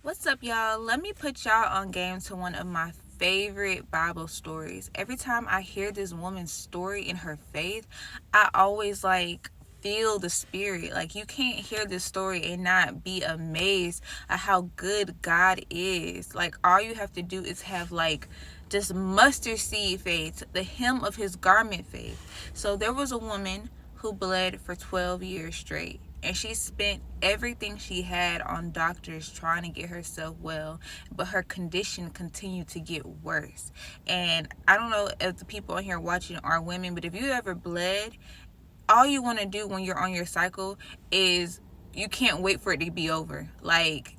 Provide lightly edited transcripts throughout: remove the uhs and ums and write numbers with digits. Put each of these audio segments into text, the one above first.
What's up, y'all? Let me put y'all on game to one of my favorite Bible stories. Every time I hear this woman's story in her faith, I always feel the spirit. Like, you can't hear this story and not be amazed at how good God is. Like, all you have to do is have just mustard seed faith, the hem of his garment faith. So there was a woman who bled for 12 years straight, and she spent everything she had on doctors trying to get herself well, but her condition continued to get worse. And I don't know if the people on here watching are women, but if you ever bled, all you want to do when you're on your cycle is you can't wait for it to be over. Like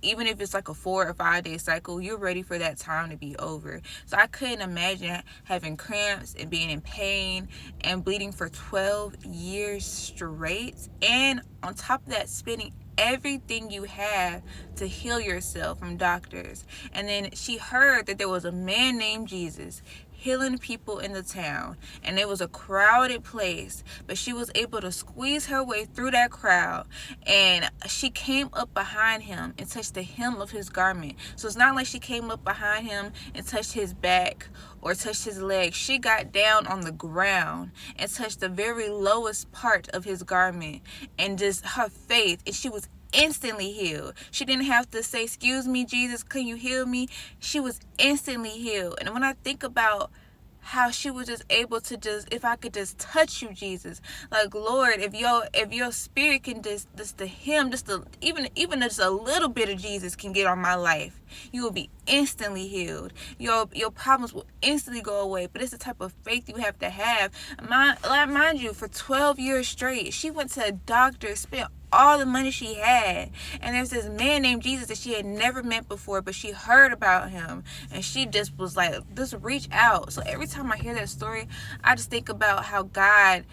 even if it's like a 4 or 5 day cycle, you're ready for that time to be over. So I couldn't imagine having cramps and being in pain and bleeding for 12 years straight, and on top of that, spending everything you have to heal yourself from doctors. And then she heard that there was a man named Jesus healing people in the town, and it was a crowded place, but she was able to squeeze her way through that crowd, and she came up behind him and touched the hem of his garment. So it's not like she came up behind him and touched his back or touched his leg. She got down on the ground and touched the very lowest part of his garment, and just her faith, and she was instantly healed. She didn't have to say, "Excuse me, Jesus, can you heal me?" She was instantly healed. And when I think about how she was just able to if I could just touch you, Jesus, like, Lord, if your spirit can just the him, just the even just a little bit of Jesus can get on my life, you will be instantly healed. Your problems will instantly go away. But it's the type of faith you have to have. Mind you, for 12 years straight, she went to a doctor, spent all the money she had, and there's this man named Jesus that she had never met before, but she heard about him, and she just was like, just reach out. So every time I hear that story, I just think about how God,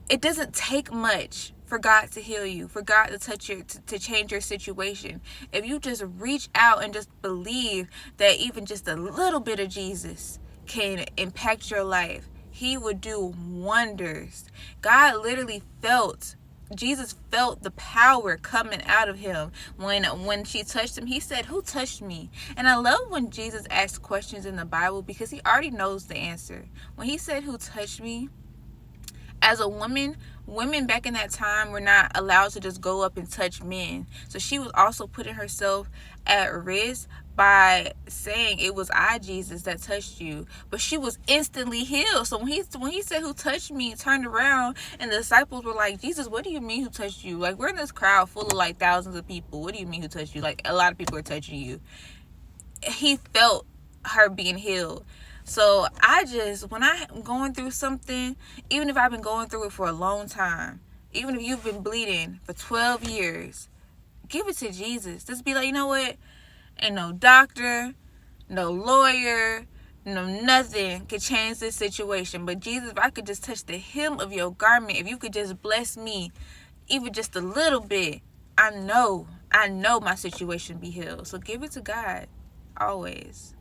it doesn't take much for God to heal you, for God to touch you, to change your situation. If you just reach out and just believe that even just a little bit of Jesus can impact your life, he would do wonders. Jesus felt the power coming out of him when she touched him. He said, "Who touched me?" And I love when Jesus asks questions in the Bible, because he already knows the answer. When he said, "Who touched me?" as a woman, women back in that time were not allowed to just go up and touch men. So she was also putting herself at risk by saying, "It was I, Jesus, that touched you." But she was instantly healed. So when he said, "Who touched me?" and turned around, and the disciples were like, "Jesus, what do you mean, who touched you? Like, we're in this crowd full of thousands of people. What do you mean, who touched you? Like, a lot of people are touching you." He felt her being healed. So when I'm going through something, even if I've been going through it for a long time, even if you've been bleeding for 12 years, give it to Jesus. Just be like, you know what? Ain't no doctor, no lawyer, no nothing could change this situation. But Jesus, if I could just touch the hem of your garment, if you could just bless me, even just a little bit, I know my situation be healed. So give it to God always.